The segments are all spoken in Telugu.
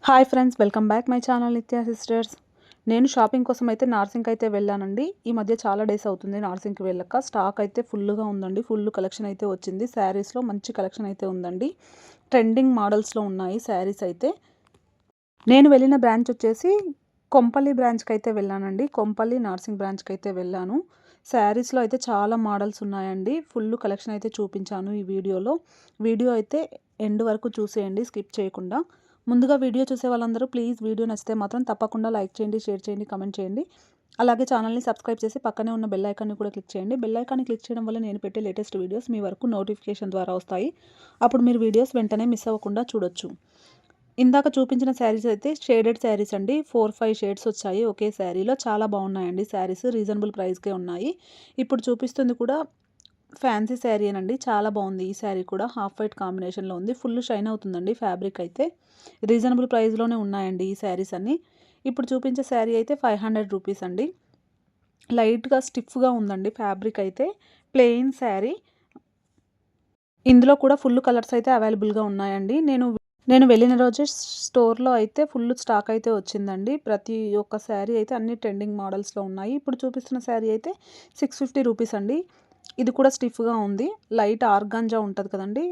Hi friends, welcome back my channel నిత్య సిస్టర్స్. నేను షాపింగ్ కోసం అయితే నార్సింగ్కి అయితే వెళ్ళానండి. ఈ మధ్య చాలా డేస్ అవుతుంది నార్సింగ్కి వెళ్ళక. స్టాక్ అయితే ఫుల్గా ఉందండి. ఫుల్ కలెక్షన్ అయితే వచ్చింది. శారీస్లో మంచి కలెక్షన్ అయితే ఉందండి. ట్రెండింగ్ మోడల్స్లో ఉన్నాయి శారీస్ అయితే. నేను వెళ్ళిన బ్రాంచ్ వచ్చేసి కొంపల్లి బ్రాంచ్కి అయితే వెళ్ళానండి. కొంపల్లి నార్సింగ్ బ్రాంచ్కి అయితే వెళ్ళాను. శారీస్లో అయితే చాలా మోడల్స్ ఉన్నాయండి. ఫుల్ కలెక్షన్ అయితే చూపించాను ఈ వీడియోలో. వీడియో అయితే ఎండ్ వరకు చూసేయండి, స్కిప్ చేయకుండా. ముందుగా వీడియో చూసే వాళ్ళందరూ ప్లీజ్ వీడియో నచ్చితే మాత్రం తప్పకుండా లైక్ చేయండి, షేర్ చేయండి, కమెంట్ చేయండి. అలాగే ఛానల్ని సబ్స్క్రైబ్ చేసి పక్కనే ఉన్న బెల్ ఐకాన్ని కూడా క్లిక్ చేయండి. బెల్ ఐకాన్ని క్లిక్ చేయడం వల్ల నేను పెట్టే లేటెస్ట్ వీడియోస్ మీ వరకు నోటిఫికేషన్ ద్వారా వస్తాయి. అప్పుడు మీరు వీడియోస్ వెంటనే మిస్ అవ్వకుండా చూడొచ్చు. ఇందాక చూపించిన శారీస్ అయితే షేడెడ్ శారీస్ అండి. 4-5 షేడ్స్ వచ్చాయి ఒకే శారీలో. చాలా బాగున్నాయండి శారీస్. రీజనబుల్ ప్రైస్కే ఉన్నాయి. ఇప్పుడు చూపిస్తుంది కూడా ఫ్యాన్సీ శారీ అనండి. చాలా బాగుంది ఈ శారీ కూడా. హాఫ్ వైట్ కాంబినేషన్లో ఉంది. ఫుల్ షైన్ అవుతుందండి ఫ్యాబ్రిక్ అయితే. రీజనబుల్ ప్రైస్లోనే ఉన్నాయండి ఈ శారీస్ అన్నీ. ఇప్పుడు చూపించే శారీ అయితే 500 రూపీస్ అండి. లైట్గా స్టిఫ్గా ఉందండి ఫ్యాబ్రిక్ అయితే. ప్లెయిన్ శారీ. ఇందులో కూడా ఫుల్ కలర్స్ అయితే అవైలబుల్గా ఉన్నాయండి. నేను వెళ్ళిన రోజే స్టోర్లో అయితే ఫుల్ స్టాక్ అయితే వచ్చిందండి. ప్రతి ఒక్క శారీ అయితే అన్ని ట్రెండింగ్ మోడల్స్లో ఉన్నాయి. ఇప్పుడు చూపిస్తున్న శారీ అయితే 650 రూపీస్ అండి. ఇది కూడా స్టిఫ్గా ఉంది. లైట్ ఆర్గాంజా ఉంటుంది కదండి,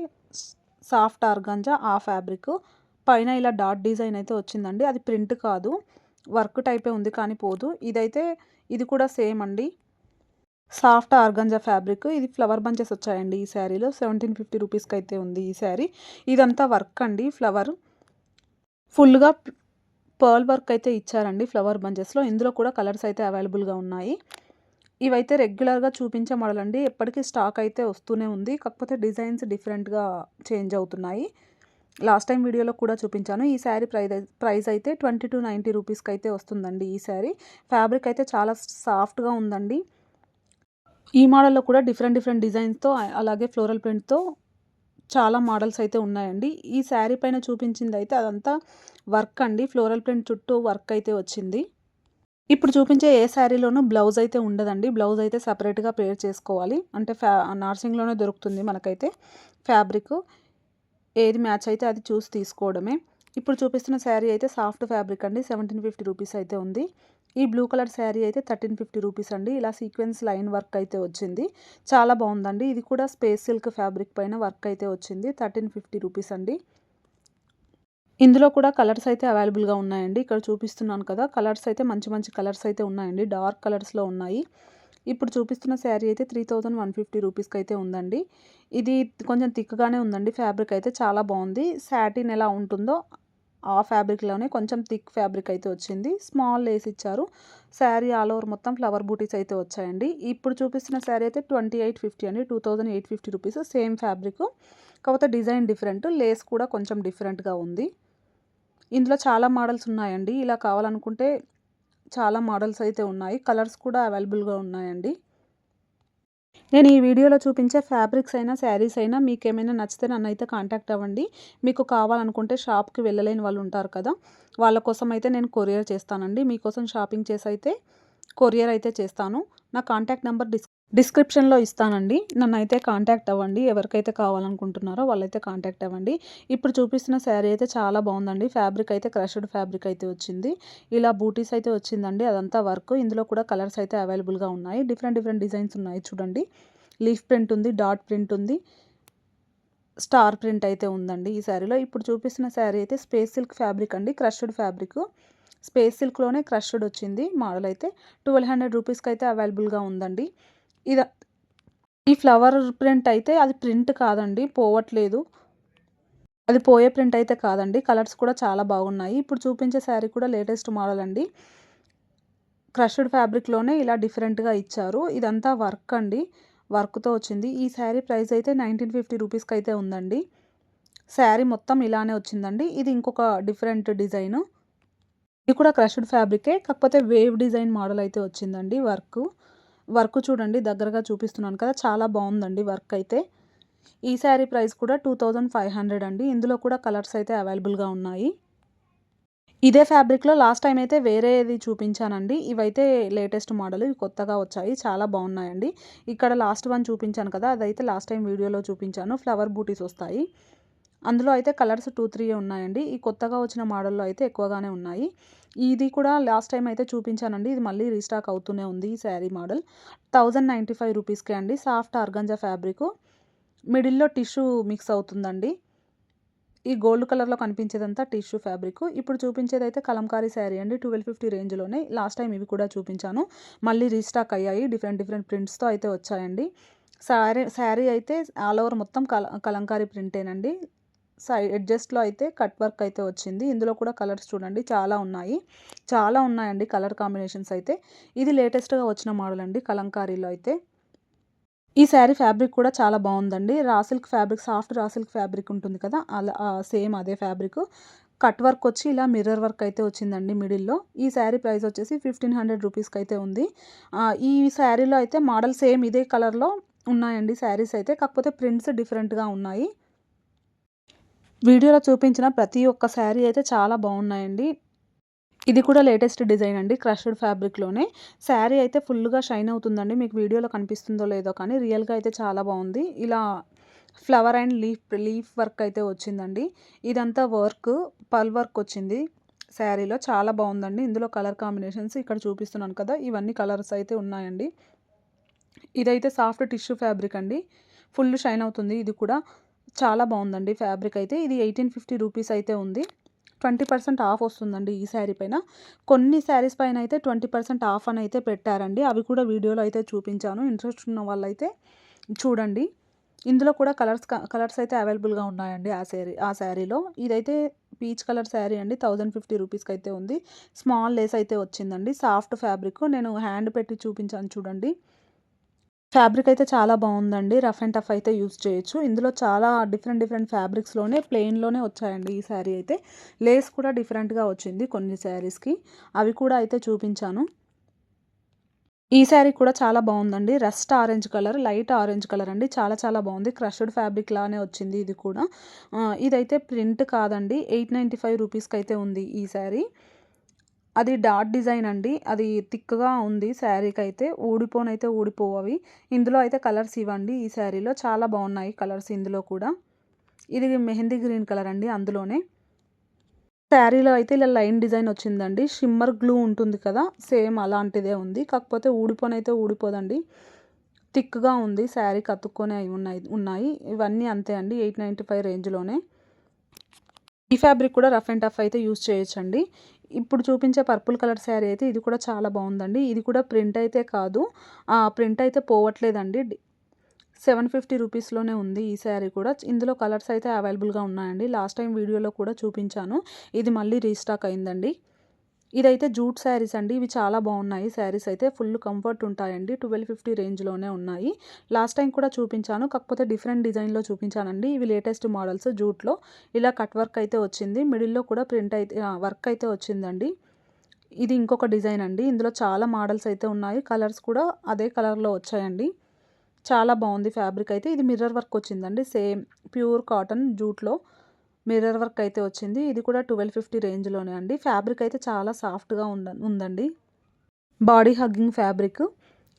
సాఫ్ట్ ఆర్గాంజా ఆ ఫ్యాబ్రిక్. పైన ఇలా డాట్ డిజైన్ అయితే వచ్చిందండి. అది ప్రింట్ కాదు, వర్క్ టైపే ఉంది కానీ పోదు. ఇది కూడా సేమ్ అండి, సాఫ్ట్ ఆర్గాంజా ఫ్యాబ్రిక్. ఇది ఫ్లవర్ బంచెస్ వచ్చాయండి ఈ శారీలో. 1750 రూపీస్కి అయితే ఉంది ఈ శారీ. ఇదంతా వర్క్ అండి, ఫ్లవర్ ఫుల్గా పర్ల్ వర్క్ అయితే ఇచ్చారండి ఫ్లవర్ బంచెస్లో. ఇందులో కూడా కలర్స్ అయితే అవైలబుల్గా ఉన్నాయి. ఇవైతే రెగ్యులర్గా చూపించే మోడల్ అండి. ఎప్పటికీ స్టాక్ అయితే వస్తూనే ఉంది. కాకపోతే డిజైన్స్ డిఫరెంట్గా చేంజ్ అవుతున్నాయి. లాస్ట్ టైం వీడియోలో కూడా చూపించాను. ఈ శారీ ప్రైస్ అయితే 20-90 రూపీస్కి అయితే వస్తుందండి ఈ శారీ. ఫ్యాబ్రిక్ అయితే చాలా సాఫ్ట్గా ఉందండి. ఈ మోడల్లో కూడా డిఫరెంట్ డిజైన్స్తో అలాగే ఫ్లోరల్ ప్రింట్తో చాలా మోడల్స్ అయితే ఉన్నాయండి. ఈ శారీ పైన చూపించింది అయితే అదంతా వర్క్ అండి. ఫ్లోరల్ ప్రింట్ చుట్టూ వర్క్ అయితే వచ్చింది. ఇప్పుడు చూపించే ఏ శారీలోనూ బ్లౌజ్ అయితే ఉండదండి. బ్లౌజ్ అయితే సపరేట్గా పేర్ చేసుకోవాలి. అంటే నార్సింగ్లోనే దొరుకుతుంది మనకైతే ఫ్యాబ్రిక్. ఏది మ్యాచ్ అయితే అది చూసి తీసుకోవడమే. ఇప్పుడు చూపిస్తున్న శారీ అయితే సాఫ్ట్ ఫ్యాబ్రిక్ అండి. 1750 రూపీస్ అయితే ఉంది. ఈ బ్లూ కలర్ శారీ అయితే 1350 రూపీస్ అండి. ఇలా సీక్వెన్స్ లైన్ వర్క్ అయితే వచ్చింది. చాలా బాగుందండి. ఇది కూడా స్పేస్ సిల్క్ ఫ్యాబ్రిక్ పైన వర్క్ అయితే వచ్చింది. 1350 రూపీస్ అండి. ఇందులో కూడా కలర్స్ అయితే అవైలబుల్గా ఉన్నాయండి. ఇక్కడ చూపిస్తున్నాను కదా, కలర్స్ అయితే మంచి కలర్స్ అయితే ఉన్నాయండి. డార్క్ కలర్స్లో ఉన్నాయి. ఇప్పుడు చూపిస్తున్న శారీ అయితే 3150 రూపీస్కి అయితే ఉందండి. ఇది కొంచెం థిక్గానే ఉందండి. ఫ్యాబ్రిక్ అయితే చాలా బాగుంది. సాటిన్ ఎలా ఉంటుందో ఆ ఫ్యాబ్రిక్లోనే కొంచెం థిక్ ఫ్యాబ్రిక్ అయితే వచ్చింది. స్మాల్ లేస్ ఇచ్చారు. శారీ ఆల్ ఓవర్ మొత్తం ఫ్లవర్ బూటీస్ అయితే వచ్చాయండి. ఇప్పుడు చూపిస్తున్న శారీ అయితే 2850 అండి. 2850 రూపీస్. సేమ్ ఫ్యాబ్రిక్, కాకపోతే డిజైన్ డిఫరెంట్. లేస్ కూడా కొంచెం డిఫరెంట్గా ఉంది. ఇందులో చాలా మోడల్స్ ఉన్నాయండి. ఇలా కావాలనుకుంటే చాలా మోడల్స్ అయితే ఉన్నాయి. కలర్స్ కూడా అవైలబుల్గా ఉన్నాయండి. నేను ఈ వీడియోలో చూపించే ఫ్యాబ్రిక్స్ అయినా శారీస్ అయినా మీకు ఏమైనా నచ్చితే నన్ను అయితే కాంటాక్ట్ అవ్వండి. మీకు కావాలనుకుంటే షాప్కి వెళ్ళలేని వాళ్ళు ఉంటారు కదా, వాళ్ళ కోసం అయితే నేను కొరియర్ చేస్తానండి. మీకోసం షాపింగ్ చేసి అయితే కొరియర్ అయితే చేస్తాను. నా కాంటాక్ట్ నెంబర్ డిస్క్రిప్షన్లో ఇస్తానండి. నన్ను అయితే కాంటాక్ట్ అవ్వండి. ఎవరికైతే కావాలనుకుంటున్నారో వాళ్ళైతే కాంటాక్ట్ అవ్వండి. ఇప్పుడు చూపిస్తున్న శారీ అయితే చాలా బాగుందండి. ఫ్యాబ్రిక్ అయితే క్రష్డ్ ఫ్యాబ్రిక్ అయితే వచ్చింది. ఇలా బూటీస్ అయితే వచ్చిందండి. అదంతా వర్క్. ఇందులో కూడా కలర్స్ అయితే అవైలబుల్గా ఉన్నాయి. డిఫరెంట్ డిజైన్స్ ఉన్నాయి చూడండి. లీఫ్ ప్రింట్ ఉంది, డాట్ ప్రింట్ ఉంది, స్టార్ ప్రింట్ అయితే ఉందండి ఈ శారీలో. ఇప్పుడు చూపిస్తున్న శారీ అయితే స్పేస్ సిల్క్ ఫ్యాబ్రిక్ అండి. Crushed fabric. స్పేస్ సిల్క్లోనే క్రష్డ్ వచ్చింది మోడల్ అయితే. 1200 రూపీస్కి అయితే అవైలబుల్గా ఉందండి. ఈ ఫ్లవర్ ప్రింట్ అయితే అది ప్రింట్ కాదండి, పోవట్లేదు. అది పోయే ప్రింట్ అయితే కాదండి. కలర్స్ కూడా చాలా బాగున్నాయి. ఇప్పుడు చూపించే శారీ కూడా లేటెస్ట్ మోడల్ అండి. క్రష్డ్ ఫ్యాబ్రిక్లోనే ఇలా డిఫరెంట్గా ఇచ్చారు. ఇదంతా వర్క్ అండి, వర్క్తో వచ్చింది. ఈ శారీ ప్రైస్ అయితే 1950 రూపీస్కి అయితే ఉందండి. శారీ మొత్తం ఇలానే వచ్చిందండి. ఇది ఇంకొక డిఫరెంట్ డిజైన్. ఇది కూడా క్రష్డ్ ఫ్యాబ్రికే, కాకపోతే వేవ్ డిజైన్ మోడల్ అయితే వచ్చిందండి. వర్క్ చూడండి, దగ్గరగా చూపిస్తున్నాను కదా, చాలా బాగుందండి వర్క్ అయితే. ఈ శారీ ప్రైస్ కూడా 2500 అండి. ఇందులో కూడా కలర్స్ అయితే అవైలబుల్గా ఉన్నాయి. ఇదే ఫ్యాబ్రిక్లో లాస్ట్ టైం అయితే వేరేది చూపించానండి. ఇవైతే లేటెస్ట్ మోడల్, ఇవి కొత్తగా వచ్చాయి. చాలా బాగున్నాయండి. ఇక్కడ లాస్ట్ వన్ చూపించాను కదా, అదైతే లాస్ట్ టైం వీడియోలో చూపించాను. ఫ్లవర్ బూటీస్ వస్తాయి. అందులో అయితే కలర్స్ 2, 3 ఉన్నాయండి. ఈ కొత్తగా వచ్చిన మోడల్‌లో అయితే ఎక్కువగానే ఉన్నాయి. ఇది కూడా లాస్ట్ టైమ్ అయితే చూపించానండి. ఇది మళ్ళీ రీస్టాక్ అవుతూనే ఉంది ఈ శారీ మోడల్. 1095 రూపీస్‌కే అండి. Soft organza fabric. మిడిల్‌లో టిష్యూ మిక్స్ అవుతుందండి. ఈ గోల్డ్ కలర్‌లో కనిపించేదంతా టిష్యూ ఫ్యాబ్రికు. ఇప్పుడు చూపించేదైతే కలంకారీ శారీ అండి. 1250 రేంజ్‌లోనే. లాస్ట్ టైమ్ ఇవి కూడా చూపించాను. మళ్ళీ రీస్టాక్ అయ్యాయి. డిఫరెంట్ డిఫరెంట్ ప్రింట్స్‌తో అయితే వచ్చాయండి. శారీ అయితే ఆల్ ఓవర్ మొత్తం కలంకారీ ప్రింటేనండి. ఎడ్జస్ట్‌లో అయితే కట్ వర్క్ అయితే వచ్చింది. ఇందులో కూడా కలర్స్ చూడండి చాలా ఉన్నాయి. చాలా ఉన్నాయండి కలర్ కాంబినేషన్స్ అయితే. ఇది లేటెస్ట్‌గా వచ్చిన మోడల్ అండి కలంకారీలో అయితే. ఈ శారీ ఫ్యాబ్రిక్ కూడా చాలా బావుందండి. Raw silk fabric, soft raw silk fabric ఉంటుంది కదా! అలా సేమ్ అదే ఫ్యాబ్రికు. కట్ వర్క్ వచ్చి ఇలా మిర్రర్ వర్క్ అయితే వచ్చిందండి మిడిల్‌లో. ఈ శారీ ప్రైస్ వచ్చేసి 1500 రూపీస్‌కైతే ఉంది. ఈ శారీలో అయితే మోడల్ సేమ్ ఇదే కలర్‌లో ఉన్నాయండి శారీస్ అయితే. కాకపోతే ప్రింట్స్ డిఫరెంట్‌గా ఉన్నాయి. వీడియోలో చూపించిన ప్రతి ఒక్క శారీ అయితే చాలా బాగున్నాయండి. ఇది కూడా లేటెస్ట్ డిజైన్ అండి. క్రష్డ్ ఫ్యాబ్రిక్‌లోనే. శారీ అయితే ఫుల్‌గా షైన్ అవుతుందండి. మీకు వీడియోలో కనిపిస్తుందో లేదో కానీ రియల్‌గా అయితే చాలా బాగుంది. ఇలా ఫ్లవర్ అండ్ లీఫ్ వర్క్ అయితే వచ్చిందండి. ఇదంతా పర్ల్ వర్క్ వచ్చింది శారీలో. చాలా బాగుందండి. ఇందులో కలర్ కాంబినేషన్స్ ఇక్కడ చూపిస్తున్నాను కదా! ఇవన్నీ కలర్స్ అయితే ఉన్నాయండి. ఇదైతే సాఫ్ట్ టిష్యూ ఫ్యాబ్రిక్ అండి. ఫుల్ షైన్ అవుతుంది ఇది కూడా. చాలా బాగుందండి ఫ్యాబ్రిక్ అయితే. ఇది 1850 రూపీస్ అయితే ఉంది. 20% ఆఫ్ వస్తుందండి ఈ శారీ పైన. కొన్ని శారీస్ పైన అయితే 20% ఆఫ్ అని అయితే పెట్టారండి. అవి కూడా వీడియోలో అయితే చూపించాను. ఇంట్రెస్ట్ ఉన్న వాళ్ళైతే చూడండి. ఇందులో కూడా కలర్స్ అయితే అవైలబుల్‌గా ఉన్నాయండి ఆ శారీలో. ఇదైతే పీచ్ కలర్ శారీ అండి. 1050 రూపీస్‌కి అయితే ఉంది. స్మాల్ లేస్ అయితే వచ్చిందండి. Soft fabric. నేను హ్యాండ్ పెట్టి చూపించాను చూడండి. ఫ్యాబ్రిక్ అయితే చాలా బాగుందండి. రఫ్ అండ్ టఫ్ అయితే యూజ్ చేయొచ్చు. ఇందులో చాలా డిఫరెంట్ డిఫరెంట్ ఫ్యాబ్రిక్స్‌లోనే ప్లెయిన్‌లోనే వచ్చాయండి ఈ శారీ అయితే. లేస్ కూడా డిఫరెంట్‌గా వచ్చింది కొన్ని శారీస్‌కి. అవి కూడా అయితే చూపించాను. ఈ శారీ కూడా చాలా బాగుందండి. Rust orange colour, light orange colour అండి. చాలా చాలా బాగుంది. క్రష్డ్ ఫ్యాబ్రిక్ లానే వచ్చింది ఇది కూడా. ఇదైతే ప్రింట్ కాదండి. 895 రూపీస్‌కి అయితే ఉంది ఈ శారీ. అది డాట్ డిజైన్ అండి. అది థిక్‌గా ఉంది శారీకైతే. ఊడిపోనైతే ఊడిపోవు అవి. ఇందులో అయితే కలర్స్ ఇవ్వండి ఈ శారీలో. చాలా బాగున్నాయి కలర్స్ ఇందులో కూడా. ఇది మెహందీ గ్రీన్ కలర్ అండి అందులోనే. శారీలో అయితే ఇలా లైన్ డిజైన్ వచ్చిందండి. షిమ్మర్ గ్లూ ఉంటుంది కదా! సేమ్ అలాంటిదే ఉంది. కాకపోతే ఊడిపోనైతే ఊడిపోదండి. థిక్‌గా ఉంది. శారీకి అతుక్కొని అయి ఉన్నాయి. ఇవన్నీ అంతే అండి. 895 రేంజ్‌లోనే. ఈ ఫ్యాబ్రిక్ కూడా రఫ్ అండ్ టఫ్ అయితే యూజ్ చేయొచ్చండి. ఇప్పుడు చూపించే పర్పుల్ కలర్ శారీ అయితే ఇది కూడా చాలా బాగుందండి. ఇది కూడా ప్రింట్ అయితే కాదు. ప్రింట్ అయితే పోవట్లేదండి. 750 రూపీస్‌లోనే ఉంది ఈ శారీ కూడా. ఇందులో కలర్స్ అయితే అవైలబుల్‌గా ఉన్నాయండి. లాస్ట్ టైం వీడియోలో కూడా చూపించాను. ఇది మళ్ళీ రీస్టాక్ అయిందండి. ఇదైతే జూట్ శారీస్ అండి. ఇవి చాలా బాగున్నాయి శారీస్ అయితే. ఫుల్ కంఫర్ట్ ఉంటాయండి. 1250 రేంజ్‌లోనే ఉన్నాయి. లాస్ట్ టైం కూడా చూపించాను. కాకపోతే డిఫరెంట్ డిజైన్‌లో చూపించానండి. ఇవి లేటెస్ట్ మోడల్స్ జూట్‌లో. ఇలా కట్ వర్క్ అయితే వచ్చింది. మిడిల్‌లో కూడా వర్క్ అయితే వచ్చిందండి. ఇది ఇంకొక డిజైన్ అండి. ఇందులో చాలా మోడల్స్ అయితే ఉన్నాయి. కలర్స్ కూడా అదే కలర్‌లో వచ్చాయండి. చాలా బాగుంది ఫ్యాబ్రిక్ అయితే. ఇది మిర్రర్ వర్క్ వచ్చిందండి. సేమ్ ప్యూర్ కాటన్ జూట్‌లో మిర్రర్ వర్క్ అయితే వచ్చింది. ఇది కూడా 1250 రేంజ్‌లోనే అండి. ఫ్యాబ్రిక్ అయితే చాలా సాఫ్ట్‌గా ఉందండి. Body hugging fabric.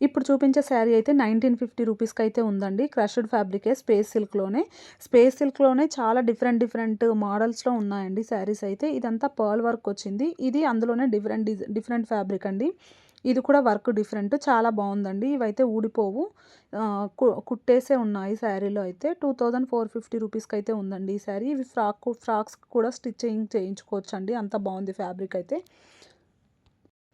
ఇప్పుడు చూపించే శారీ అయితే 1950 రూపీస్‌కి అయితే ఉందండి. క్రష్డ్ ఫ్యాబ్రికే స్పేస్ సిల్క్‌లోనే చాలా డిఫరెంట్ డిఫరెంట్ మోడల్స్‌లో ఉన్నాయండి శారీస్ అయితే. ఇదంతా పర్ల్ వర్క్ వచ్చింది. ఇది అందులోనే డిఫరెంట్ ఫ్యాబ్రిక్ అండి. ఇది కూడా వర్క్ డిఫరెంట్. చాలా బాగుందండి. ఇవైతే ఊడిపోవు. కుట్టేసే ఉన్నాయి శారీలో అయితే. 2450 రూపీస్‌కి అయితే ఉందండి ఈ శారీ. ఇవి ఫ్రాక్స్ కూడా స్టిచ్చింగ్ చేయించుకోవచ్చండి. అంత బాగుంది ఫ్యాబ్రిక్ అయితే.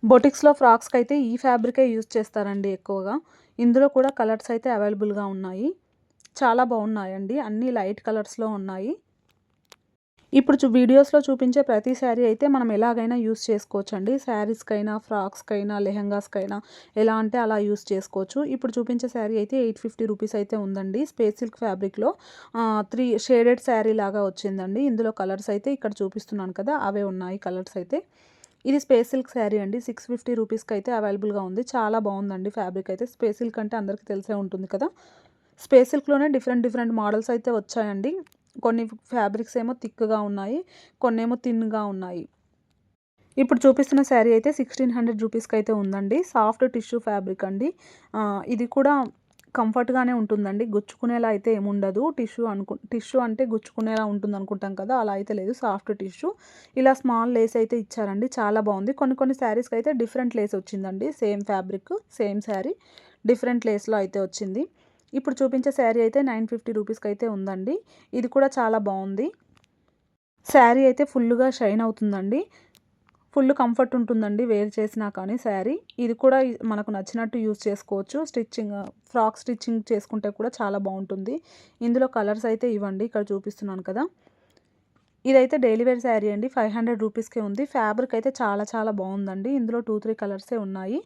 బొటిక్స్‌లో ఫ్రాక్స్‌కైతే ఈ ఫ్యాబ్రికే యూజ్ చేస్తారండి ఎక్కువగా. ఇందులో కూడా కలర్స్ అయితే అవైలబుల్‌గా ఉన్నాయి. చాలా బాగున్నాయండి. అన్నీ లైట్ కలర్స్‌లో ఉన్నాయి. ఇప్పుడు వీడియోస్‌లో చూపించే ప్రతి శారీ అయితే మనం ఎలాగైనా యూజ్ చేసుకోవచ్చండి. శారీస్‌కైనా, ఫ్రాక్స్‌కైనా, లెహెంగాస్‌కైనా ఎలా అంటే అలా యూజ్ చేసుకోవచ్చు. ఇప్పుడు చూపించే శారీ అయితే 850 రూపీస్ అయితే ఉందండి. స్పేస్ సిల్క్ ఫ్యాబ్రిక్‌లో 3 షేడెడ్ శారీ లాగా వచ్చిందండి. ఇందులో కలర్స్ అయితే ఇక్కడ చూపిస్తున్నాను కదా! అవే ఉన్నాయి కలర్స్ అయితే. ఇది స్పేస్ సిల్క్ శారీ అండి. 650 రూపీస్‌కి అయితే అవైలబుల్‌గా ఉంది. చాలా బాగుందండి ఫ్యాబ్రిక్ అయితే. స్పేస్ సిల్క్ అంటే అందరికీ తెలిసే ఉంటుంది కదా! స్పేస్ సిల్క్‌లోనే డిఫరెంట్ డిఫరెంట్ మోడల్స్ అయితే వచ్చాయండి. కొన్ని ఫ్యాబ్రిక్స్ ఏమో థిక్‌గా ఉన్నాయి. కొన్నేమో థిన్‌గా ఉన్నాయి. ఇప్పుడు చూపిస్తున్న శారీ అయితే 1600 రూపీస్‌కి అయితే ఉందండి. సాఫ్ట్ టిష్యూ ఫ్యాబ్రిక్ అండి. ఇది కూడా కంఫర్ట్‌గానే ఉంటుందండి. గుచ్చుకునేలా అయితే ఏముండదు. టిష్యూ అంటే గుచ్చుకునేలా ఉంటుందనుకుంటాం కదా! అలా అయితే లేదు. Soft tissue. ఇలా స్మాల్ లేస్ అయితే ఇచ్చారండి. చాలా బావుంది. కొన్ని శారీస్‌కైతే డిఫరెంట్ లేస్ వచ్చిందండి. Same fabric, same sari different లేస్‌లో అయితే వచ్చింది. ఇప్పుడు చూపించే శారీ అయితే 950 రూపీస్‌కైతే ఉందండి. ఇది కూడా చాలా బావుంది. శారీ అయితే ఫుల్లుగా షైన్ అవుతుందండి. ఫుల్ కంఫర్ట్ ఉంటుందండి వేర్ చేసినా కానీ శారీ. ఇది కూడా మనకు నచ్చినట్టు యూజ్ చేసుకోవచ్చు. ఫ్రాక్ స్టిచ్చింగ్ చేసుకుంటే కూడా చాలా బావుంటుంది. ఇందులో కలర్స్ అయితే ఇవ్వండి. ఇక్కడ చూపిస్తున్నాను కదా! ఇదైతే డైలీ వేర్ శారీ అండి. 500 రూపీస్‌కే ఉంది. ఫ్యాబ్రిక్ అయితే చాలా చాలా బావుందండి. ఇందులో 2, 3 కలర్సే ఉన్నాయి.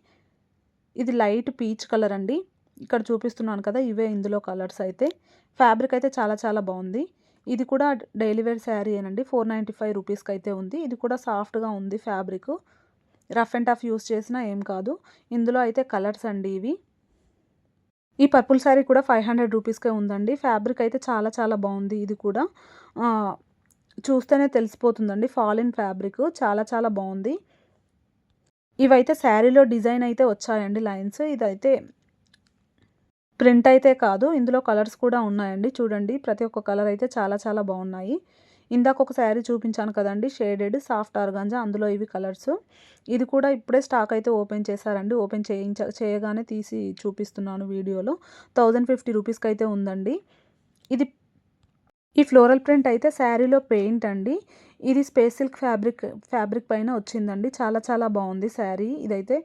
ఇది లైట్ పీచ్ కలర్ అండి. ఇక్కడ చూపిస్తున్నాను కదా! ఇవే ఇందులో కలర్స్ అయితే. ఫ్యాబ్రిక్ అయితే చాలా చాలా బావుంది. ఇది కూడా డైలీ వేర్ శారీయేనండి. 495 రూపీస్‌కైతే ఉంది. ఇది కూడా సాఫ్ట్‌గా ఉంది fabric. Rough and tough use చేసినా ఏం కాదు. ఇందులో అయితే కలర్స్ అండి ఇవి. ఈ పర్పుల్ శారీ కూడా 500 రూపీస్‌కే ఉందండి. ఫ్యాబ్రిక్ అయితే చాలా చాలా బావుంది ఇది కూడా. ఆహ్, చూస్తేనే తెలిసిపోతుందండి. ఫాలిన్ ఫ్యాబ్రికు చాలా చాలా బావుంది. ఇవైతే శారీలో డిజైన్ అయితే వచ్చాయండి లైన్స్. ఇదైతే ప్రింట్ అయితే కాదు. ఇందులో కలర్స్ కూడా ఉన్నాయండి. చూడండి ప్రతి ఒక్క కలర్ అయితే చాలా చాలా బావున్నాయి. ఇందాక ఒక శారీ చూపించాను కదండీ! షేడెడ్ సాఫ్ట్ ఆర్గాంజా అందులో ఇవి కలర్స్. ఇది కూడా ఇప్పుడే స్టాక్ అయితే ఓపెన్ చేశారండి. ఓపెన్ చేయగానే తీసి చూపిస్తున్నాను వీడియోలో. 1050 రూపీస్‌కైతే ఉందండి. ఇది ఈ ఫ్లోరల్ ప్రింట్ అయితే శారీలో పెయింట్ అండి. ఇది స్పేస్ సిల్క్ ఫ్యాబ్రిక్ పైన వచ్చిందండి. చాలా చాలా బావుంది శారీ. ఇదైతే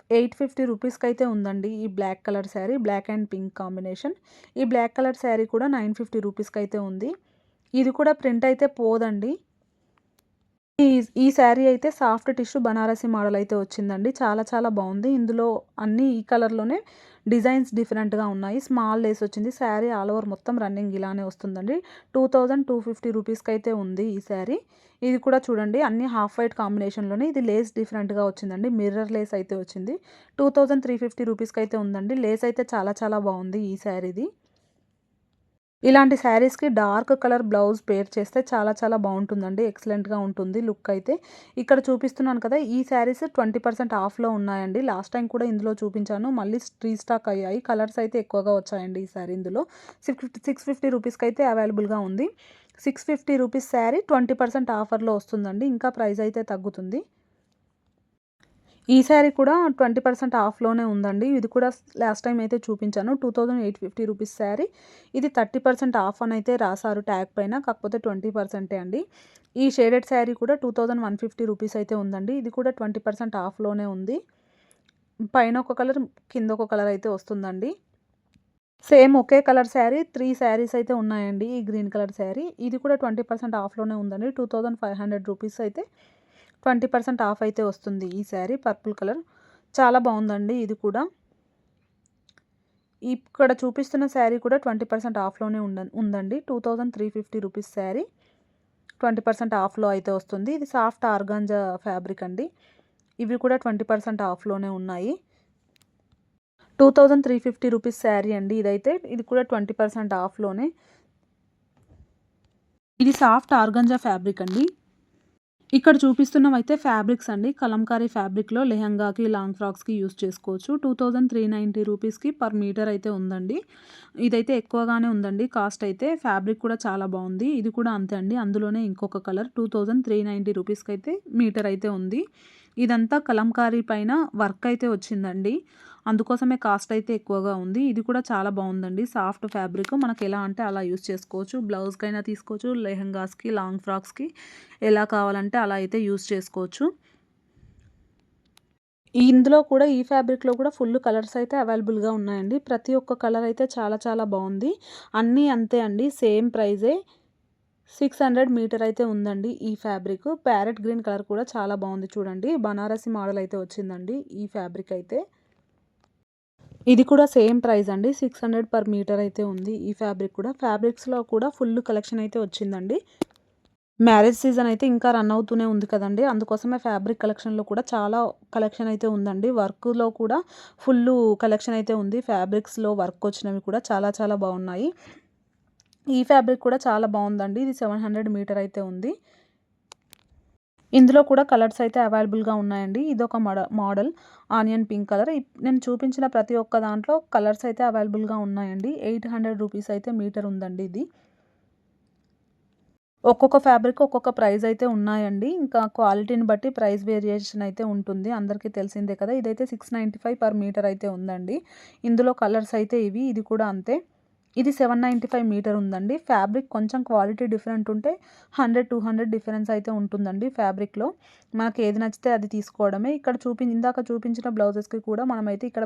850 రూపీస్‌కైతే ఉందండి. ఈ black colour sari. Black and pink combination. ఈ బ్లాక్ కలర్ శారీ కూడా 950 రూపీస్‌కైతే ఉంది. ఇది కూడా ప్రింట్ అయితే పోదండి. ఈ ఈ శారీ అయితే సాఫ్ట్ టిష్యూ బనారసి మోడల్ అయితే వచ్చిందండి. చాలా చాలా బావుంది. ఇందులో అన్నీ ఈ కలర్‌లోనే డిజైన్స్ డిఫరెంట్‌గా ఉన్నాయి. స్మాల్ లేస్ వచ్చింది. శారీ ఆల్ ఓవర్ మొత్తం రన్నింగ్ ఇలానే వస్తుందండి. 2250 రూపీస్‌కైతే ఉంది ఈ శారీ. ఇది కూడా చూడండి అన్నీ హాఫ్ వైట్ కాంబినేషన్‌లోనే ఇది లేస్ డిఫరెంట్‌గా వచ్చిందండి. మిర్రర్ లేస్ అయితే వచ్చింది. 2350 రూపీస్‌కైతే ఉందండి. లేస్ అయితే చాలా చాలా బావుంది ఈ శారీది. ఇలాంటి శారీస్‌కి డార్క్ కలర్ బ్లౌజ్ పేర్ చేస్తే చాలా చాలా బావుంటుందండి. ఎక్సలెంట్‌గా ఉంటుంది లుక్ అయితే. ఇక్కడ చూపిస్తున్నాను కదా! ఈ శారీస్ 20% ఆఫ్‌లో ఉన్నాయండి. లాస్ట్ టైమ్ కూడా ఇందులో చూపించాను. మళ్ళీ రీస్టాక్ అయ్యాయి. కలర్స్ అయితే ఎక్కువగా వచ్చాయండి ఈ శారీ ఇందులో. 650 రూపీస్‌కైతే అవైలబుల్‌గా ఉంది. 650 రూపీస్ శారీ 20% ఆఫర్‌లో వస్తుందండి. ఇంకా ప్రైస్ అయితే తగ్గుతుంది. ఈ శారీ కూడా 20% ఆఫ్‌లోనే ఉందండి. ఇది కూడా లాస్ట్ టైమ్ అయితే చూపించాను. 2850 రూపీస్ శారీ. ఇది 30% ఆఫ్ అని అయితే రాసారు ట్యాగ్ పైన. కాకపోతే 20% అండి. ఈ షేడెడ్ శారీ కూడా 2150 రూపీస్ అయితే ఉందండి. ఇది కూడా 20% ఆఫ్‌లోనే ఉంది. పైన ఒక కలర్, కింద ఒక కలర్ అయితే వస్తుందండి. సేమ్ ఒకే కలర్ శారీ 3 శారీస్ అయితే ఉన్నాయండి. ఈ గ్రీన్ కలర్ శారీ. ఇది కూడా 20% ఆఫ్‌లోనే ఉందండి. 2500 రూపీస్ అయితే 20% ఆఫ్ అయితే వస్తుంది ఈ శారీ పర్పుల్ కలర్. చాలా బావుందండి ఇది కూడా. ఇక్కడ చూపిస్తున్న శారీ కూడా 20% ఆఫ్‌లోనే ఉందండి. 2350 రూపీస్ శారీ 20% ఆఫ్‌లో అయితే వస్తుంది. ఇది సాఫ్ట్ ఆర్గాంజా ఫ్యాబ్రిక్ అండి. ఇవి కూడా 20% ఆఫ్‌లోనే ఉన్నాయి. 2350 రూపీస్ శారీ అండి ఇదైతే. ఇది కూడా 20% ఆఫ్‌లోనే. ఇది సాఫ్ట్ ఆర్గాంజా ఫ్యాబ్రిక్ అండి. ఇక్కడ చూపిస్తున్నవైతే ఫ్యాబ్రిక్స్ అండి. కలంకారీ ఫ్యాబ్రిక్‌లో లెహంగాకి, లాంగ్ ఫ్రాక్స్‌కి యూజ్ చేసుకోవచ్చు. 2390 రూపీస్‌కి పర్ మీటర్ అయితే ఉందండి. ఇదైతే ఎక్కువగానే ఉందండి కాస్ట్ అయితే. ఫ్యాబ్రిక్ కూడా చాలా బావుంది. ఇది కూడా అంతే అండి. అందులోనే ఇంకొక కలర్ 2390 రూపీస్‌కైతే మీటర్ అయితే ఉంది. ఇదంతా కలంకారీ పైన వర్క్ అయితే వచ్చిందండి. అందుకోసమే కాస్ట్ అయితే ఎక్కువగా ఉంది. ఇది కూడా చాలా బావుందండి. సాఫ్ట్ ఫ్యాబ్రిక్ మనకు ఎలా అంటే అలా యూజ్ చేసుకోవచ్చు. బ్లౌజ్‌కైనా తీసుకోవచ్చు. లెహంగాస్‌కి, లాంగ్ ఫ్రాక్స్‌కి ఎలా కావాలంటే అలా అయితే యూజ్ చేసుకోవచ్చు. ఇందులో కూడా ఈ ఫ్యాబ్రిక్‌లో కూడా ఫుల్ కలర్స్ అయితే అవైలబుల్‌గా ఉన్నాయండి. ప్రతి ఒక్క కలర్ అయితే చాలా చాలా బావుంది. అన్నీ అంతే అండి. సేమ్ ప్రైజే. 600 మీటర్ అయితే ఉందండి ఈ ఫ్యాబ్రిక్. ప్యారెట్ గ్రీన్ కలర్ కూడా చాలా బావుంది చూడండి. బనారసి మోడల్ అయితే వచ్చిందండి ఈ ఫ్యాబ్రిక్ అయితే. ఇది కూడా సేమ్ ప్రైస్ అండి. 600 పర్ మీటర్ అయితే ఉంది ఈ ఫ్యాబ్రిక్ కూడా. ఫ్యాబ్రిక్స్‌లో కూడా ఫుల్ కలెక్షన్ అయితే వచ్చిందండి. మ్యారేజ్ సీజన్ అయితే ఇంకా రన్ అవుతూనే ఉంది కదండీ! అందుకోసమే ఫ్యాబ్రిక్ కలెక్షన్‌లో కూడా చాలా కలెక్షన్ అయితే ఉందండి. వర్క్‌లో కూడా ఫుల్లు కలెక్షన్ అయితే ఉంది. ఫ్యాబ్రిక్స్‌లో వర్క్ వచ్చినవి కూడా చాలా చాలా బావున్నాయి. ఈ ఫ్యాబ్రిక్ కూడా చాలా బావుందండి. ఇది 700 మీటర్ అయితే ఉంది. ఇందులో కూడా కలర్స్ అయితే అవైలబుల్‌గా ఉన్నాయండి. ఇదొక మోడల్ ఆనియన్ పింక్ కలర్. నేను చూపించిన ప్రతి ఒక్క దాంట్లో కలర్స్ అయితే అవైలబుల్‌గా ఉన్నాయండి. 800 రూపీస్ అయితే మీటర్ ఉందండి ఇది. ఒక్కొక్క ఫ్యాబ్రిక్ ఒక్కొక్క ప్రైస్ అయితే ఉన్నాయండి. ఇంకా క్వాలిటీని బట్టి ప్రైస్ వేరియేషన్ అయితే ఉంటుంది. అందరికీ తెలిసిందే కదా! ఇదైతే 695 పర్ మీటర్ అయితే ఉందండి. ఇందులో కలర్స్ అయితే ఇవి. ఇది కూడా అంతే. ఇది 795 మీటర్ ఉందండి. ఫ్యాబ్రిక్ కొంచెం క్వాలిటీ డిఫరెంట్ ఉంటే 100, 200 డిఫరెన్స్ అయితే ఉంటుందండి ఫ్యాబ్రిక్‌లో. మనకి ఏది నచ్చితే అది తీసుకోవడమే. ఇక్కడ ఇందాక చూపించిన బ్లౌజెస్‌కి కూడా మనమైతే ఇక్కడ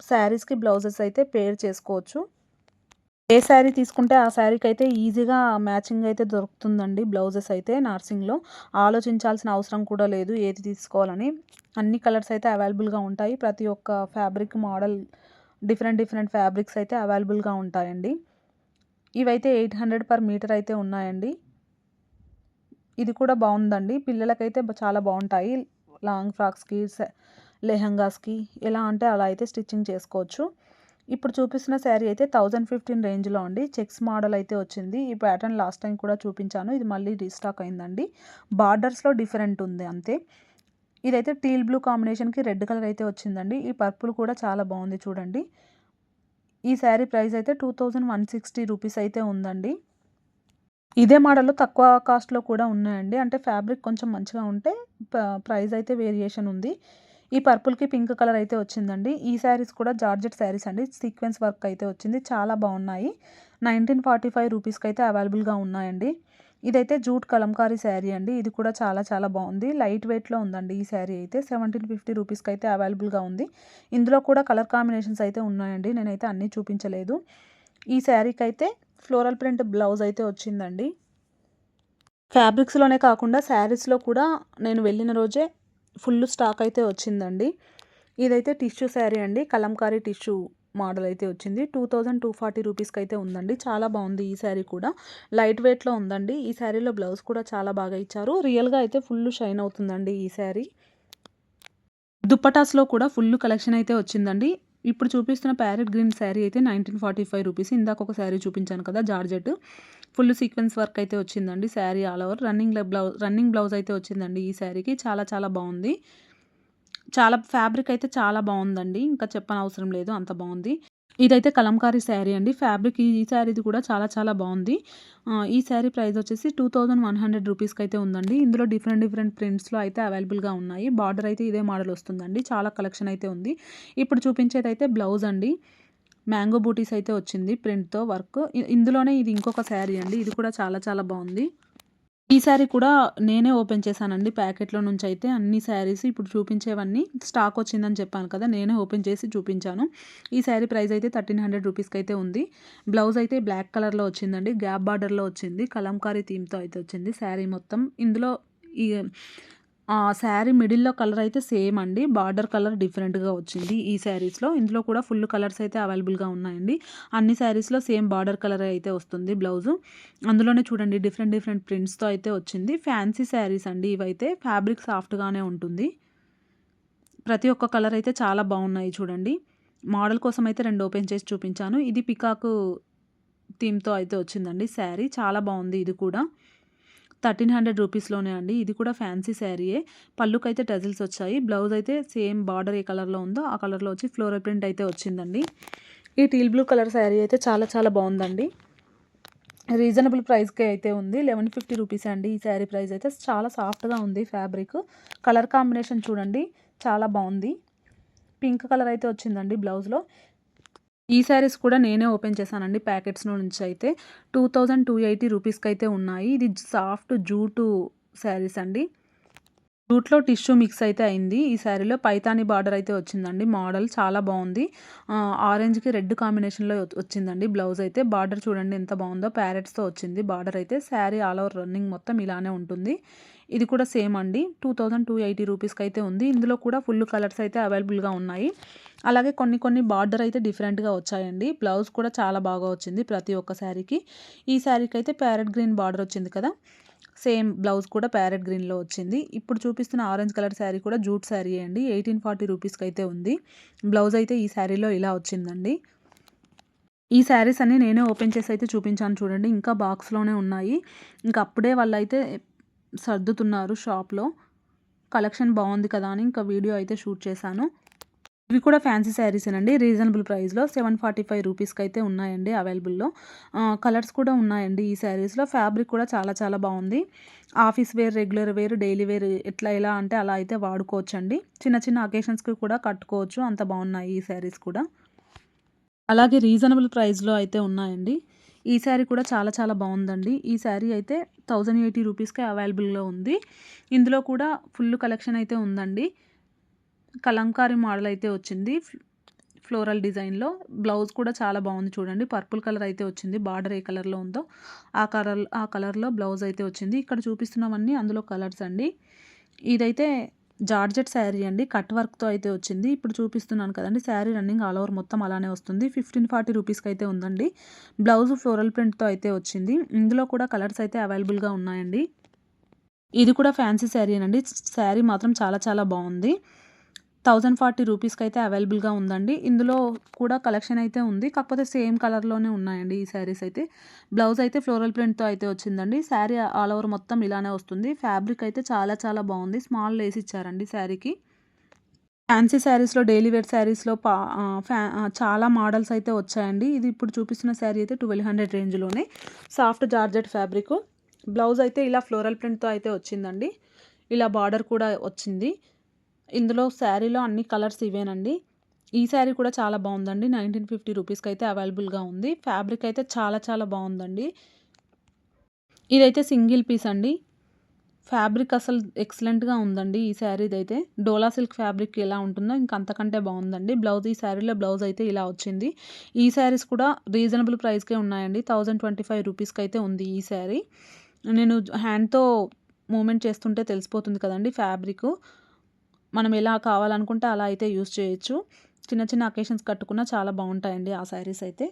శారీస్‌కి బ్లౌజెస్ అయితే పేర్ చేసుకోవచ్చు. ఏ శారీ తీసుకుంటే ఆ శారీకైతే ఈజీగా మ్యాచింగ్ అయితే దొరుకుతుందండి బ్లౌజెస్ అయితే నార్సింగ్‌లో. ఆలోచించాల్సిన అవసరం కూడా లేదు ఏది తీసుకోవాలని. అన్ని కలర్స్ అయితే అవైలబుల్‌గా ఉంటాయి. ప్రతి ఒక్క ఫ్యాబ్రిక్ మోడల్ డిఫరెంట్ ఫ్యాబ్రిక్స్ అయితే అవైలబుల్‌గా ఉంటాయండి. ఇవైతే 800 పర్ మీటర్ అయితే ఉన్నాయండి. ఇది కూడా బావుందండి. పిల్లలకైతే చాలా బావుంటాయి. లాంగ్ ఫ్రాక్స్‌కి, లెహెంగాస్‌కి ఎలా అంటే అలా అయితే స్టిచ్చింగ్ చేసుకోవచ్చు. ఇప్పుడు చూపిస్తున్న శారీ అయితే 1015 రేంజ్‌లో అండి. చెక్స్ మోడల్ అయితే వచ్చింది. ఈ ప్యాటర్న్ లాస్ట్ టైం కూడా చూపించాను. ఇది మళ్ళీ రీస్టాక్ అయిందండి. బార్డర్స్‌లో డిఫరెంట్ ఉంది అంతే. ఇదైతే టీల్ బ్లూ కాంబినేషన్‌కి రెడ్ కలర్ అయితే వచ్చిందండి. ఈ పర్పుల్ కూడా చాలా బాగుంది చూడండి. ఈ శారీ ప్రైస్ అయితే 2160 రూపీస్ అయితే ఉందండి. ఇదే మోడల్‌లో తక్కువ కాస్ట్‌లో కూడా ఉన్నాయండి. అంటే ఫ్యాబ్రిక్ కొంచెం మంచిగా ఉంటే ప్రైస్ అయితే వేరియేషన్ ఉంది. ఈ పర్పుల్‌కి పింక్ కలర్ అయితే వచ్చిందండి. ఈ శారీస్ కూడా జార్జెట్ శారీస్ అండి. సీక్వెన్స్ వర్క్ అయితే వచ్చింది. చాలా బాగున్నాయి. 1945 రూపీస్‌కి అయితే అవైలబుల్‌గా ఉన్నాయండి. ఇదైతే జూట్ కలంకారీ శారీ అండి. ఇది కూడా చాలా బాగుంది. లైట్ వెయిట్‌లో ఉందండి ఈ శారీ అయితే. 1750 రూపీస్‌కి అయితే అవైలబుల్‌గా ఉంది. ఇందులో కూడా కలర్ కాంబినేషన్స్ అయితే ఉన్నాయండి. నేనైతే అన్నీ చూపించలేదు. ఈ శారీకైతే ఫ్లోరల్ ప్రింట్ బ్లౌజ్ అయితే వచ్చిందండి. ఫ్యాబ్రిక్స్‌లోనే కాకుండా శారీస్‌లో కూడా నేను వెళ్ళిన రోజే ఫుల్ స్టాక్ అయితే వచ్చిందండి. ఇదైతే టిష్యూ శారీ అండి. కలంకారీ టిష్యూ మోడల్ అయితే వచ్చింది. 2240 రూపీస్‌కి అయితే ఉందండి. చాలా బాగుంది ఈ శారీ కూడా. లైట్ వెయిట్‌లో ఉందండి. ఈ శారీలో బ్లౌజ్ కూడా చాలా బాగా ఇచ్చారు. రియల్‌గా అయితే ఫుల్ షైన్ అవుతుందండి ఈ శారీ. దుప్పటాస్‌లో కూడా ఫుల్ కలెక్షన్ అయితే వచ్చిందండి. ఇప్పుడు చూపిస్తున్న ప్యారెట్ గ్రీన్ శారీ అయితే 1945 రూపీస్. ఇందాక ఒక శారీ చూపించాను కదా! జార్జెట్. ఫుల్ సీక్వెన్స్ వర్క్ అయితే వచ్చిందండి. Sari all over running blouse అయితే వచ్చిందండి ఈ శారీకి. చాలా బాగుంది. ఫ్యాబ్రిక్ అయితే చాలా బాగుందండి. ఇంకా చెప్పనవసరం లేదు అంత బాగుంది. ఇదైతే కలంకారీ శారీ అండి. ఫ్యాబ్రిక్ ఈ శారీది కూడా చాలా బాగుంది. ఈ శారీ ప్రైస్ వచ్చేసి 2100 రూపీస్‌కైతే ఉందండి. ఇందులో డిఫరెంట్ ప్రింట్స్‌లో అయితే అవైలబుల్‌గా ఉన్నాయి. బార్డర్ అయితే ఇదే మోడల్ వస్తుందండి. చాలా కలెక్షన్ అయితే ఉంది. ఇప్పుడు చూపించేదైతే బ్లౌజ్ అండి. మ్యాంగో బూటీస్ అయితే వచ్చింది ప్రింట్‌తో వర్క్. ఇందులోనే ఇది ఇంకొక శారీ అండి. ఇది కూడా చాలా బాగుంది. ఈ శారీ కూడా నేనే ఓపెన్ చేశానండి ప్యాకెట్‌లో నుంచయితే అన్ని శారీస్ ఇప్పుడు చూపించేవన్నీ స్టాక్ వచ్చిందని చెప్పాను కదా! నేనే ఓపెన్ చేసి చూపించాను. ఈ శారీ ప్రైస్ అయితే 1300 రూపీస్‌కైతే ఉంది. బ్లౌజ్ అయితే బ్లాక్ కలర్‌లో వచ్చిందండి. గ్యాప్ బార్డర్‌లో వచ్చింది. కలంకారీ థీమ్‌తో అయితే వచ్చింది శారీ మొత్తం. ఇందులో ఈ శారీ మిడిల్‌లో కలర్ అయితే సేమ్ అండి. బార్డర్ కలర్ డిఫరెంట్‌గా వచ్చింది ఈ శారీస్‌లో. ఇందులో కూడా ఫుల్ కలర్స్ అయితే అవైలబుల్‌గా ఉన్నాయండి. అన్ని శారీస్‌లో సేమ్ బార్డర్ కలర్ అయితే వస్తుంది బ్లౌజు. అందులోనే చూడండి డిఫరెంట్ ప్రింట్స్‌తో అయితే వచ్చింది. ఫ్యాన్సీ శారీస్ అండి ఇవైతే. ఫ్యాబ్రిక్ సాఫ్ట్‌గానే ఉంటుంది. ప్రతి ఒక్క కలర్ అయితే చాలా బాగున్నాయి చూడండి. మోడల్ కోసం అయితే 2 ఓపెన్ చేసి చూపించాను. ఇది పికాకు థీమ్‌తో అయితే వచ్చిందండి శారీ. చాలా బాగుంది ఇది కూడా. 1300 రూపీస్‌లోనే అండి. ఇది కూడా ఫ్యాన్సీ శారీయే. పళ్ళుకైతే టజిల్స్ వచ్చాయి. బ్లౌజ్ అయితే సేమ్ బార్డర్ ఏ కలర్‌లో ఉందో ఆ కలర్‌లో వచ్చి ఫ్లోరల్ ప్రింట్ అయితే వచ్చిందండి. ఈ టీల్ బ్లూ కలర్ శారీ అయితే చాలా బాగుందండి. రీజనబుల్ ప్రైస్‌కే అయితే ఉంది. 1150 రూపీసే అండి ఈ శారీ ప్రైస్ అయితే. చాలా సాఫ్ట్‌గా ఉంది ఫ్యాబ్రిక్. కలర్ కాంబినేషన్ చూడండి చాలా బాగుంది. పింక్ కలర్ అయితే వచ్చిందండి బ్లౌజ్‌లో. ఈ శారీస్ కూడా నేనే ఓపెన్ చేశానండి ప్యాకెట్స్‌లో నుంచి అయితే. 2280 రూపీస్‌కైతే ఉన్నాయి. ఇది సాఫ్ట్ జూటు శారీస్ అండి. జూట్‌లో టిష్యూ మిక్స్ అయితే అయింది. ఈ శారీలో పైతాని బార్డర్ అయితే వచ్చిందండి. మోడల్ చాలా బాగుంది. ఆరెంజ్‌కి రెడ్ కాంబినేషన్‌లో వచ్చిందండి బ్లౌజ్ అయితే. బార్డర్ చూడండి ఎంత బాగుందో. ప్యారెట్స్‌తో వచ్చింది బార్డర్ అయితే. శారీ ఆల్ ఓవర్ రన్నింగ్ మొత్తం ఇలానే ఉంటుంది. ఇది కూడా సేమ్ అండి. 2280 రూపీస్‌కి అయితే ఉంది. ఇందులో కూడా ఫుల్ కలర్స్ అయితే అవైలబుల్‌గా ఉన్నాయి. అలాగే కొన్ని బార్డర్ అయితే డిఫరెంట్‌గా వచ్చాయండి. బ్లౌజ్ కూడా చాలా బాగా వచ్చింది ప్రతి ఒక్క శారీకి. ఈ శారీకి అయితే ప్యారెట్ గ్రీన్ బార్డర్ వచ్చింది కదా! సేమ్ బ్లౌజ్ కూడా ప్యారెట్ గ్రీన్‌లో వచ్చింది. ఇప్పుడు చూపిస్తున్న ఆరెంజ్ కలర్ శారీ కూడా జూట్ శారీయే అండి. 1840 రూపీస్‌కి అయితే ఉంది. బ్లౌజ్ అయితే ఈ శారీలో ఇలా వచ్చిందండి. ఈ శారీస్ అన్నీ నేనే ఓపెన్ చేసి అయితే చూపించాను చూడండి. ఇంకా బాక్స్‌లోనే ఉన్నాయి. ఇంకా అప్పుడే వాళ్ళైతే సర్దుతున్నారు షాప్లో. కలెక్షన్ బాగుంది కదా అని ఇంకా వీడియో అయితే షూట్ చేశాను. ఇవి కూడా ఫ్యాన్సీ శారీసేనండి. రీజనబుల్ ప్రైస్‌లో 745 రూపీస్‌కి అయితే ఉన్నాయండి అవైలబుల్‌లో. కలర్స్ కూడా ఉన్నాయండి ఈ శారీస్‌లో. ఫ్యాబ్రిక్ కూడా చాలా చాలా బాగుంది. Office wear, regular wear, daily wear ఎలా అంటే అలా అయితే వాడుకోవచ్చండి. చిన్న చిన్న అకేషన్స్‌కి కూడా కట్టుకోవచ్చు. అంత బాగున్నాయి ఈ శారీస్ కూడా. అలాగే రీజనబుల్ ప్రైస్‌లో అయితే ఉన్నాయండి. ఈ శారీ కూడా చాలా చాలా బాగుందండి. ఈ శారీ అయితే 1080 రూపీస్‌కే అవైలబుల్‌లో ఉంది. ఇందులో కూడా ఫుల్ కలెక్షన్ అయితే ఉందండి. కలంకారీ మోడల్ అయితే వచ్చింది. ఫ్లోరల్ డిజైన్‌లో. బ్లౌజ్ కూడా చాలా బాగుంది చూడండి. పర్పుల్ కలర్ అయితే వచ్చింది. బార్డర్ ఏ కలర్‌లో ఉందో ఆ కలర్‌లో బ్లౌజ్ అయితే వచ్చింది. ఇక్కడ చూపిస్తున్నవన్నీ అందులో కలర్స్ అండి. ఇదైతే జార్జెట్ శారీ అండి. కట్ వర్క్‌తో అయితే వచ్చింది. ఇప్పుడు చూపిస్తున్నాను కదండీ! శారీ రన్నింగ్ ఆల్ ఓవర్ మొత్తం అలానే వస్తుంది. 1540 రూపీస్‌కి అయితే ఉందండి. బ్లౌజ్ ఫ్లోరల్ ప్రింట్‌తో అయితే వచ్చింది. ఇందులో కూడా కలర్స్ అయితే అవైలబుల్‌గా ఉన్నాయండి. ఇది కూడా ఫ్యాన్సీ శారీయేనండి. శారీ మాత్రం చాలా చాలా బాగుంది. 1040 రూపీస్‌కి అయితే అవైలబుల్‌గా ఉందండి. ఇందులో కూడా కలెక్షన్ అయితే ఉంది. కాకపోతే సేమ్ కలర్‌లోనే ఉన్నాయండి ఈ శారీస్ అయితే. బ్లౌజ్ అయితే ఫ్లోరల్ ప్రింట్‌తో అయితే వచ్చిందండి. శారీ ఆల్ ఓవర్ మొత్తం ఇలానే వస్తుంది. ఫ్యాబ్రిక్ అయితే చాలా చాలా బాగుంది. స్మాల్ లేస్ ఇచ్చారండి శారీకి. ఫ్యాన్సీ శారీస్‌లో, డైలీ వేర్ శారీస్‌లో చాలా మోడల్స్ అయితే వచ్చాయండి. ఇది ఇప్పుడు చూపిస్తున్న శారీ అయితే 1200 రేంజ్‌లోనే. Soft georgette fabric. బ్లౌజ్ అయితే ఇలా ఫ్లోరల్ ప్రింట్‌తో అయితే వచ్చిందండి. ఇలా బార్డర్ కూడా వచ్చింది. ఇందులో శారీలో అన్ని కలర్స్ ఇవేనండి. ఈ శారీ కూడా చాలా బాగుందండి. 1950 రూపీస్‌కి అయితే అవైలబుల్‌గా ఉంది. ఫ్యాబ్రిక్ అయితే చాలా చాలా బాగుందండి. ఇదైతే సింగిల్ పీస్ అండి. ఫ్యాబ్రిక్ అసలు ఎక్సలెంట్‌గా ఉందండి ఈ శారీదైతే. డోలా సిల్క్ ఫ్యాబ్రిక్ ఎలా ఉంటుందో ఇంక అంతకంటే బాగుందండి. ఈ శారీలో బ్లౌజ్ అయితే ఇలా వచ్చింది. ఈ శారీస్ కూడా రీజనబుల్ ప్రైస్‌కే ఉన్నాయండి. 1025 రూపీస్‌కి అయితే ఉంది ఈ శారీ. నేను హ్యాండ్‌తో మూవ్‌మెంట్ చేస్తుంటే తెలిసిపోతుంది కదండీ ఫ్యాబ్రికు. మనం ఎలా కావాలనుకుంటే అలా అయితే యూజ్ చేయొచ్చు. చిన్న చిన్న అకేషన్స్ కట్టుకున్నా చాలా బాగుంటాయండి ఆ శారీస్ అయితే.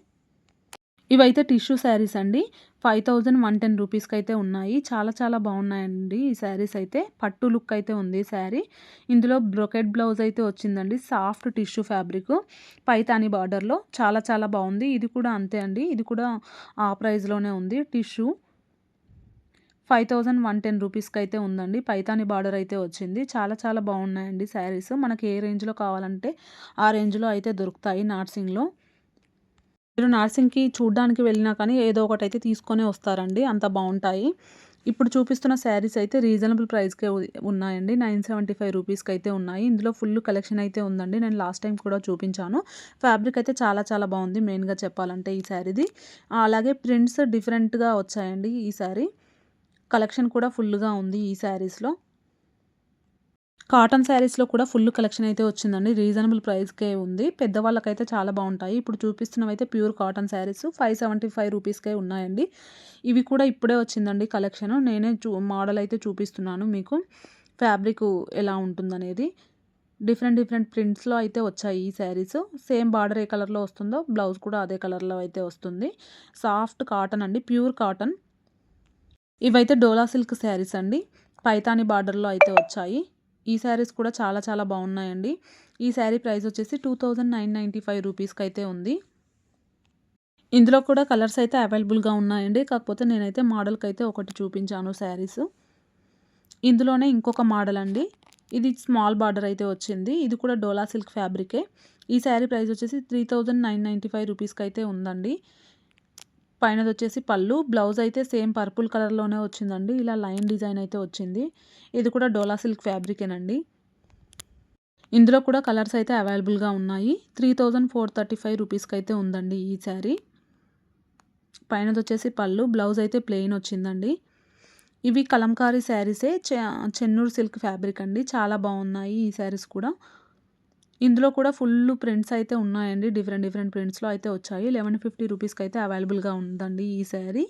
ఇవైతే టిష్యూ శారీస్ అండి. 5110 రూపీస్‌కి అయితే ఉన్నాయి. చాలా చాలా బాగున్నాయండి ఈ శారీస్ అయితే. పట్టు లుక్ అయితే ఉంది శారీ. ఇందులో బ్రొకెట్ బ్లౌజ్ అయితే వచ్చిందండి. సాఫ్ట్ టిష్యూ ఫ్యాబ్రిక్ పైతాని బార్డర్‌లో చాలా చాలా బాగుంది. ఇది కూడా అంతే అండి. ఇది కూడా ఆ ప్రైస్‌లోనే ఉంది. టిష్యూ 5110 రూపీస్‌కి అయితే ఉందండి. పైతాని బార్డర్ అయితే వచ్చింది. చాలా చాలా బాగున్నాయండి శారీస్. మనకి ఏ రేంజ్‌లో కావాలంటే ఆ రేంజ్‌లో అయితే దొరుకుతాయి నార్సింగ్‌లో. మీరు నార్సింగ్‌కి చూడ్డానికి వెళ్ళినా కానీ ఏదో ఒకటైతే తీసుకొనే వస్తారండి. అంత బావుంటాయి. ఇప్పుడు చూపిస్తున్న శారీస్ అయితే రీజనబుల్ ప్రైస్‌కే ఉన్నాయండి. 975 రూపీస్‌కి అయితే ఉన్నాయి. ఇందులో ఫుల్ కలెక్షన్ అయితే ఉందండి. నేను లాస్ట్ టైమ్ కూడా చూపించాను. ఫ్యాబ్రిక్ అయితే చాలా చాలా బావుంది మెయిన్‌గా చెప్పాలంటే ఈ శారీది. అలాగే ప్రింట్స్ డిఫరెంట్‌గా వచ్చాయండి ఈ శారీ. కలెక్షన్ కూడా ఫుల్‌గా ఉంది ఈ శారీస్‌లో. కాటన్ శారీస్‌లో కూడా ఫుల్ కలెక్షన్ అయితే వచ్చిందండి. రీజనబుల్ ప్రైస్‌కే ఉంది. పెద్దవాళ్ళకైతే చాలా బావుంటాయి. ఇప్పుడు చూపిస్తున్నవైతే ప్యూర్ కాటన్ శారీస్ 575 రూపీస్‌కే ఉన్నాయండి. ఇవి కూడా ఇప్పుడే వచ్చిందండి కలెక్షను. నేనే మోడల్ అయితే చూపిస్తున్నాను మీకు. ఫ్యాబ్రికు ఎలా ఉంటుందనేది. డిఫరెంట్ డిఫరెంట్ ప్రింట్స్‌లో అయితే వచ్చాయి ఈ శారీస్. సేమ్ బార్డర్ ఏ కలర్‌లో వస్తుందో బ్లౌజ్ కూడా అదే కలర్‌లో అయితే వస్తుంది. సాఫ్ట్ కాటన్ అండి. Pure cotton. ఇవైతే డోలా సిల్క్ శారీస్ అండి. పైతాని బార్డర్‌లో అయితే వచ్చాయి. ఈ శారీస్ కూడా చాలా చాలా బాగున్నాయండి. ఈ శారీ ప్రైస్ వచ్చేసి 2995 రూపీస్‌కైతే ఉంది. ఇందులో కూడా కలర్స్ అయితే అవైలబుల్‌గా ఉన్నాయండి. కాకపోతే నేనైతే మోడల్‌కైతే ఒకటి చూపించాను శారీస్. ఇందులోనే ఇంకొక మోడల్ అండి. ఇది స్మాల్ బార్డర్ అయితే వచ్చింది. ఇది కూడా డోలా సిల్క్ ఫ్యాబ్రికే. ఈ శారీ ప్రైస్ వచ్చేసి 3995 రూపీస్‌కైతే ఉందండి. పైనదొచ్చేసి పళ్ళు. బ్లౌజ్ అయితే సేమ్ పర్పుల్ కలర్‌లోనే వచ్చిందండి. ఇలా లైన్ డిజైన్ అయితే వచ్చింది. ఇది కూడా డోలా సిల్క్ ఫ్యాబ్రికేనండి. ఇందులో కూడా కలర్స్ అయితే అవైలబుల్‌గా ఉన్నాయి. 3435 రూపీస్‌కైతే ఉందండి ఈ శారీ. పైనదొచ్చేసి పళ్ళు. బ్లౌజ్ అయితే ప్లెయిన్ వచ్చిందండి. ఇవి కలంకారీ శారీసే. చెన్నూరు సిల్క్ ఫ్యాబ్రిక్ అండి. చాలా బాగున్నాయి ఈ శారీస్ కూడా. ఇందులో కూడా ఫుల్లు ప్రింట్స్ అయితే ఉన్నాయండి. డిఫరెంట్ డిఫరెంట్ ప్రింట్స్‌లో అయితే వచ్చాయి. 1150 రూపీస్‌కైతే అవైలబుల్‌గా ఉందండి ఈ శారీ.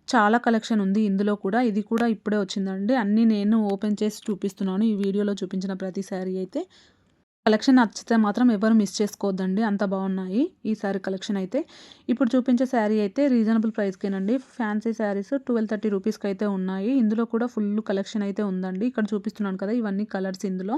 చాలా కలెక్షన్ ఉంది ఇందులో కూడా. ఇది కూడా ఇప్పుడే వచ్చిందండి. అన్నీ నేను ఓపెన్ చేసి చూపిస్తున్నాను. ఈ వీడియోలో చూపించిన ప్రతి శారీ అయితే. కలెక్షన్ నచ్చితే మాత్రం ఎవరు మిస్ చేసుకోవద్దండి. అంత బాగున్నాయి ఈ శారీ కలెక్షన్ అయితే. ఇప్పుడు చూపించే శారీ అయితే రీజనబుల్ ప్రైస్‌కేనండి. ఫ్యాన్సీ శారీస్ 1230 రూపీస్‌కైతే ఉన్నాయి. ఇందులో కూడా ఫుల్ కలెక్షన్ అయితే ఉందండి. ఇక్కడ చూపిస్తున్నాను కదా! ఇవన్నీ కలర్స్ ఇందులో.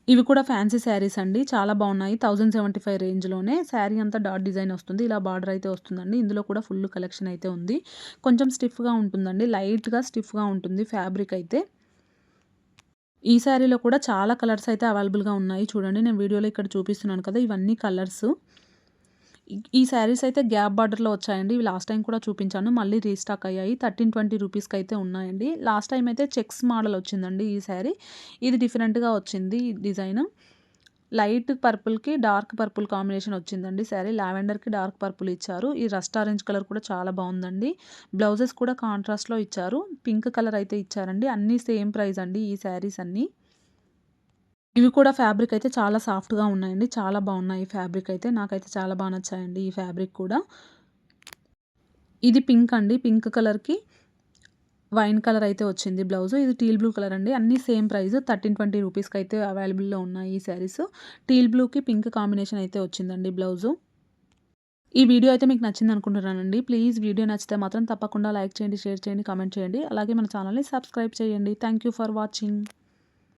ఇవి కూడా ఫ్యాన్సీ శారీస్ అండి. చాలా బాగున్నాయి. 1075 రేంజ్‌లోనే శారీ అంతా డాట్ డిజైన్ వస్తుంది. ఇలా బార్డర్ అయితే వస్తుందండి. ఇందులో కూడా ఫుల్ కలెక్షన్ అయితే ఉంది. కొంచెం స్టిఫ్‌గా ఉంటుందండి. లైట్‌గా స్టిఫ్‌గా ఉంటుంది ఫ్యాబ్రిక్ అయితే. ఈ శారీలో కూడా చాలా కలర్స్ అయితే అవైలబుల్‌గా ఉన్నాయి. చూడండి నేను వీడియోలో ఇక్కడ చూపిస్తున్నాను కదా! ఇవన్నీ కలర్స్. ఈ శారీస్ అయితే గ్యాప్ బార్డర్‌లో వచ్చాయండి. ఇవి లాస్ట్ టైమ్ కూడా చూపించాను. మళ్ళీ రీస్టాక్ అయ్యాయి. 1320 రూపీస్‌కైతే ఉన్నాయండి. లాస్ట్ టైమ్ అయితే చెక్స్ మోడల్ వచ్చిందండి ఈ శారీ. ఇది డిఫరెంట్‌గా వచ్చింది డిజైన్. లైట్ పర్పుల్‌కి డార్క్ పర్పుల్ కాంబినేషన్ వచ్చిందండి శారీ. లావెండర్‌కి డార్క్ పర్పుల్ ఇచ్చారు. ఈ రస్ట్ ఆరెంజ్ కలర్ కూడా చాలా బాగుందండి. బ్లౌజెస్ కూడా కాంట్రాస్ట్‌లో ఇచ్చారు. పింక్ కలర్ అయితే ఇచ్చారండి. అన్నీ సేమ్ ప్రైస్ అండి ఈ శారీస్ అన్నీ. ఇవి కూడా ఫ్యాబ్రిక్ అయితే చాలా సాఫ్ట్‌గా ఉన్నాయండి. చాలా బాగున్నాయి ఫ్యాబ్రిక్ అయితే. నాకైతే చాలా బా నచ్చాయండి ఈ ఫ్యాబ్రిక్ కూడా. ఇది పింక్ అండి. పింక్ కలర్‌కి వైన్ కలర్ అయితే వచ్చింది బ్లౌజు. ఇది టీల్ బ్లూ కలర్ అండి. అన్నీ సేమ్ ప్రైస్ 1320 రూపీస్‌కైతే అవైలబుల్‌లో ఉన్నాయి ఈ శారీస్. టీల్ బ్లూకి పింక్ కాంబినేషన్ అయితే వచ్చిందండి బ్లౌజు. ఈ వీడియో అయితే మీకు నచ్చిందనుకుంటున్నానండి. ప్లీజ్ వీడియో నచ్చితే మాత్రం తప్పకుండా లైక్ చేయండి, షేర్ చేయండి, కామెంట్ చేయండి. అలాగే మన ఛానల్‌ని సబ్స్క్రైబ్ చేయండి. Thank you for watching.